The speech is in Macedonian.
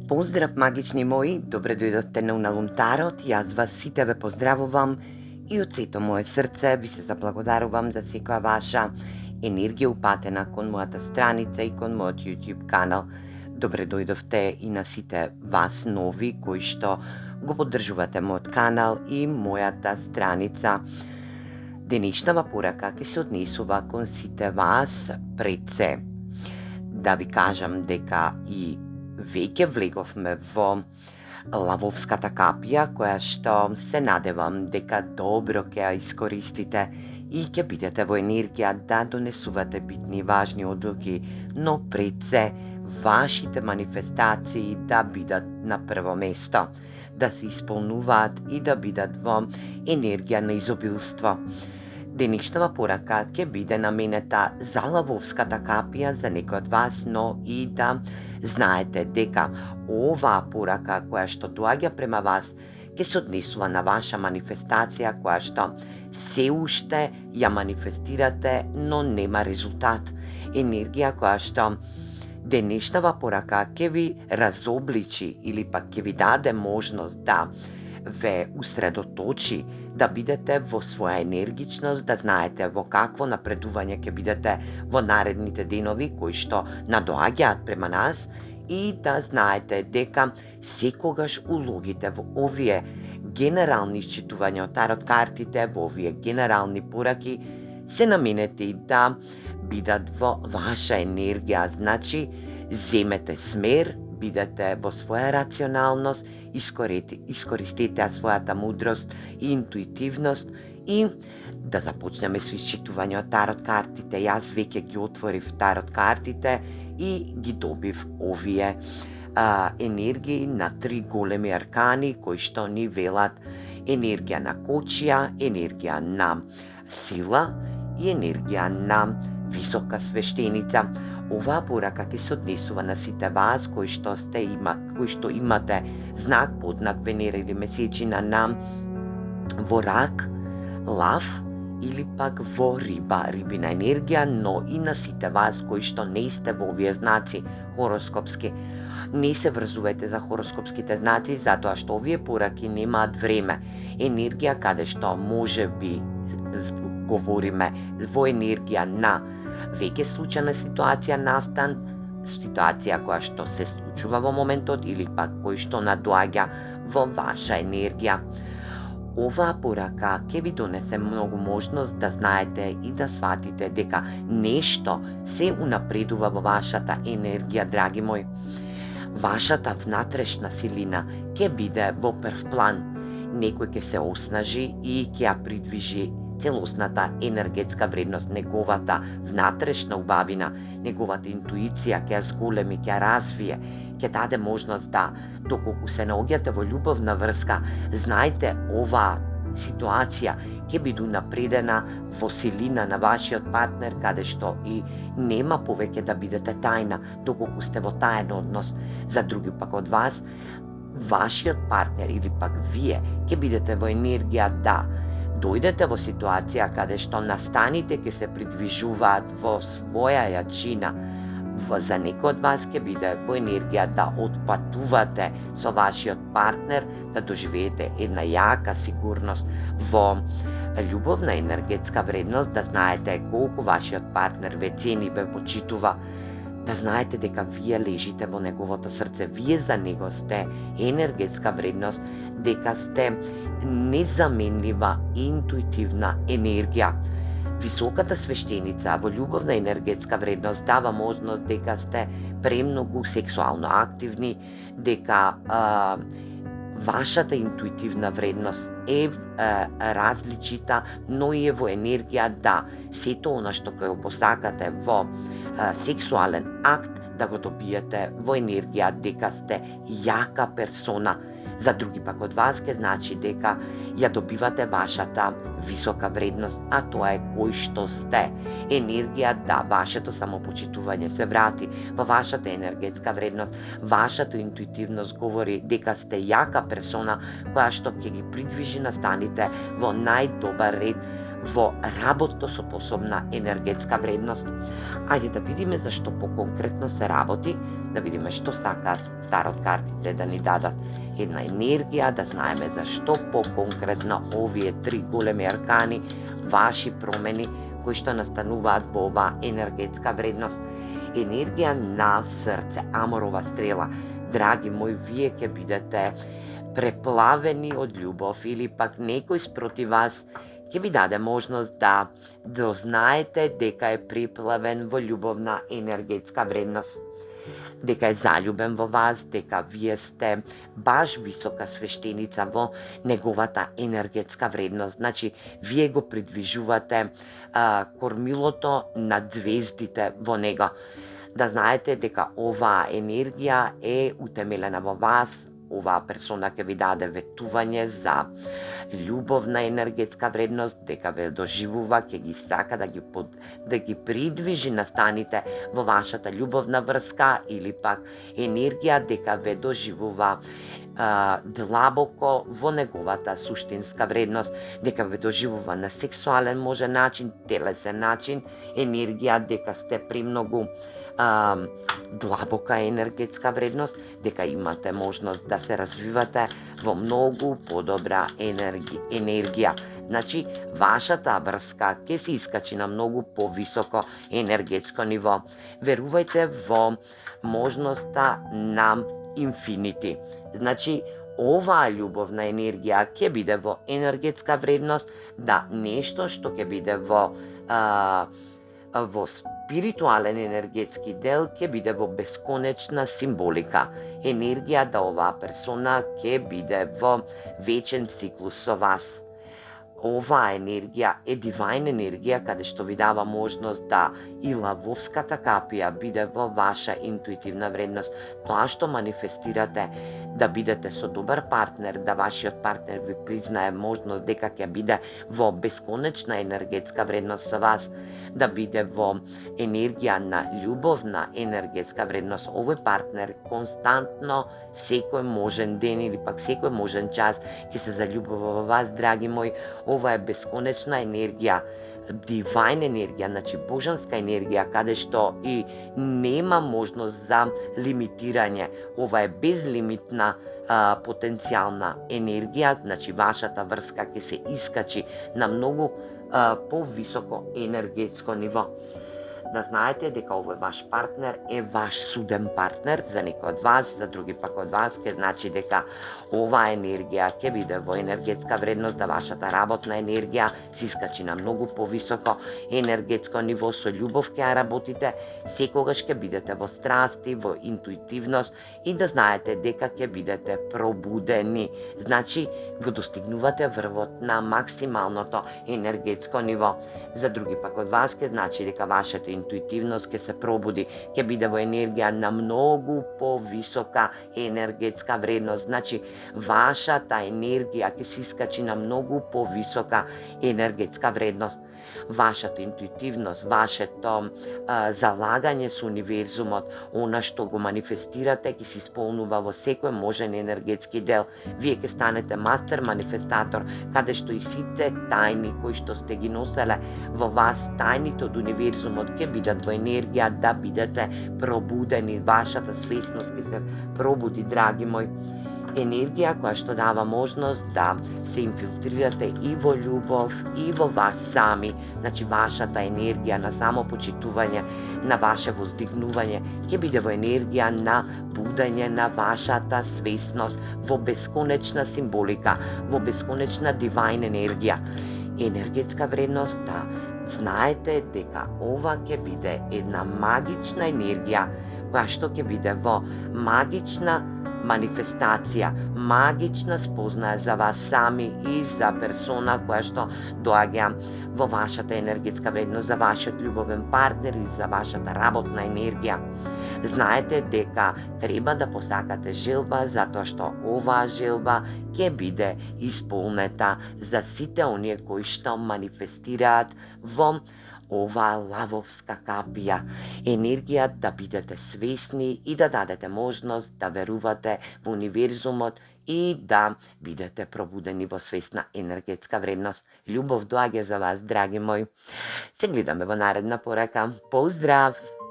Поздрав, магични мои, добре дојдовте на Уналун Тарот, јас вас сите ве поздравувам и од сето мое срце ви се заблагодарувам за секоја ваша енергија упатена кон мојата страница и кон мојот YouTube канал. Добре дојдовте и на сите вас нови кои што го поддржувате мојот канал и мојата страница. Денешнава порака ќе се однесува кон сите вас пред се. Да ви кажам дека и веќе влеговме во лавовската капија, која што се надевам дека добро ќе ја искористите и ќе бидете во енергија да донесувате битни и важни одлуки, но пред се вашите манифестации да бидат на прво место, да се исполнуваат и да бидат во енергија на изобилство. Денешнава порака ќе биде наменета за лавовската капија за некој од вас, но и да знаете дека оваа порака која што доаѓа према вас ќе се однесува на ваша манифестација која што се уште ја манифестирате, но нема резултат. Енергија која што денешнава порака ќе ви разобличи или пак ќе ви даде можност да ве усредоточи, да бидете во своја енергичност, да знаете во какво напредување ќе бидете во наредните денови кои што надоаѓаат према нас и да знаете дека секогаш улогите во овие генерални исчитувања од тарот картите, во овие генерални пораки се наменети да бидат во ваша енергија. Значи, земете смер, бидете во своја рационалност, искористете својата мудрост и интуитивност и да започнеме со исчитување од тарот картите. Јас веќе ги отворив тарот картите и ги добив овие енергии на 3 големи аркани кои што ни велат енергија на кочија, енергија на сила и енергија на висока свештеница. Оваа порака ќе се однесува на сите вас кои што имате знак, подзнак Венера или месечина на во рак, лав или пак во риба, рибина енергија, но и на сите вас кои што не сте во овие знаци хороскопски. Не се врзувате за хороскопските знаци, затоа што овие пораки немаат време. Енергија каде што може би говориме во енергија на веќе случајна ситуација настан, ситуација која што се случува во моментот или пак кој што надоаѓа во ваша енергија. Оваа порака ќе ви донесе многу можност да знаете и да сватите дека нешто се унапредува во вашата енергија, драги мои. Вашата внатрешна силина ќе биде во прв план. Некој ќе се оснажи и ќе ја придвижи целосната енергетска вредност, неговата внатрешна убавина, неговата интуиција ќе ја зголеми, ќе ја развие, ќе даде можност да, доколку се наоѓате во љубовна врска, знаете оваа ситуација ќе биде напредена во силина на вашиот партнер, каде што и нема повеќе да бидете тајна, доколку сте во таен однос. За други пак од вас, вашиот партнер или пак вие ќе бидете во енергија да дојдете во ситуација каде што настаните ќе се придвижуваат во своја јачина. За некој од вас ќе биде во енергија да отпатувате со вашиот партнер, да доживеете една јака сигурност во љубовна енергетска вредност, да знаете колку вашиот партнер ве цени, ве почитува, да знаете дека вие лежите во неговото срце, вие за него сте енергетска вредност, дека сте незаменлива интуитивна енергија. Високата свештеница во љубовна енергетска вредност дава можност дека сте премногу сексуално активни, дека вашата интуитивна вредност е различита, но и е во енергија да сето она што ќе го посакате во сексуален акт, да го добиете во енергија дека сте јака персона. За други пак од вас ќе значи дека ја добивате вашата висока вредност, а тоа е кој што сте. Енергија да вашето самопочитување се врати во вашата енергетска вредност, вашата интуитивност говори дека сте јака персона која што ќе ги придвижи настаните во најдобар ред во работа со посебна енергетска вредност. Ајде да видиме зашто поконкретно се работи, да видиме што сакаат тарот картите да ни дадат една енергија, да знаеме зашто поконкретно овие три големи аркани, ваши промени кои што настануваат во оваа енергетска вредност. Енергија на срце, аморова стрела. Драги мои, вие ќе бидете преплавени од љубов или пак некој спроти вас ќе ви даде можност да дознаете дека е приплавен во љубовна енергетска вредност, дека е заљубен во вас, дека вие сте баш висока свештеница во неговата енергетска вредност. Значи, вие го придвижувате кормилото на звездите во него. Да знаете дека оваа енергија е утемелена во вас, оваа персона ќе ви даде ветување за љубовна енергетска вредност, дека ве доживува, ќе ги сака да ги придвижи настаните во вашата љубовна врска или пак енергија дека ве доживува длабоко во неговата суштинска вредност, дека ве доживува на сексуален можен начин, телесен начин, енергија дека сте премногу длабока енергетска вредност, дека имате можност да се развивате во многу подобра енергија. Значи, вашата врска ќе се искачи на многу повисоко енергетско ниво. Верувајте во можноста на инфинити. Значи, оваа љубовна енергија ќе биде во енергетска вредност, да нешто што ќе биде во спиритуален енергетски дел ќе биде во бесконечна символика. Енергија да оваа персона ќе биде во вечен циклус со вас. Оваа енергија е дивајн енергија каде што ви дава можност да и лавовската капија биде во ваша интуитивна вредност. Тоа што манифестирате, да бидете со добар партнер, да вашиот партнер ви признае можност дека ќе биде во бесконечна енергетска вредност со вас, да биде во енергија на љубовна енергетска вредност. Овој партнер константно, секој можен ден или пак секој можен час ќе се заљубува во вас, драги мои. Ова е бесконечна енергија, дивајн енергија, значи божанска енергија, каде што и нема можност за лимитирање. Ова е безлимитна потенцијална енергија, значи вашата врска ќе се искачи на многу повисоко енергетско ниво. Да знаете дека овој ваш партнер е ваш суден партнер, за некој од вас, за други пак од вас, ќе значи дека оваа енергија ќе биде во енергетска вредност, да вашата работна енергија се искачи на многу повисоко енергетско ниво, со љубов ќе ја работите, секогаш ќе бидете во страсти, во интуитивност и да знаете дека ќе бидете пробудени. Значи, го достигнувате врвот на максималното енергетско ниво. За други пак од вас ќе значи дека вашата интуитивност ќе се пробуди, ќе биде во енергија на многу повисока енергетска вредност. Значи, вашата енергија ќе се искачи на многу повисока енергетска вредност. Вашата интуитивност, вашето залагање со универзумот, она што го манифестирате, ќе се исполнува во секој можен енергетски дел. Вие ќе станете мастер манифестатор, каде што и сите тајни кои што сте ги носеле во вас, тајните од универзумот, ќе бидат во енергија да бидете пробудени. Вашата свесност ќе се пробуди, драги мои. Енергија која што дава можност да се инфилтрирате и во љубов, и во вас сами. Значи, вашата енергија на самопочитување, на ваше воздигнување, ќе биде во енергија на будење на вашата свесност, во бесконечна символика, во бесконечна дивајн енергија. Енергетска вредност, да знаете дека ова ќе биде една магична енергија, која што ќе биде во магична манифестација, магична спознаја за вас сами и за персона која што доаѓа во вашата енергетска вредност, за вашиот љубовен партнер и за вашата работна енергија. Знаете дека треба да посакате желба, затоа што оваа желба ќе биде исполнета за сите оние кои што манифестираат во оваа лавовска капија. Енергија да бидете свесни и да дадете можност да верувате во универзумот и да бидете пробудени во свесна енергетска вредност. Љубов доаѓа за вас, драги мои. Се гледаме во наредна порака. Поздрав!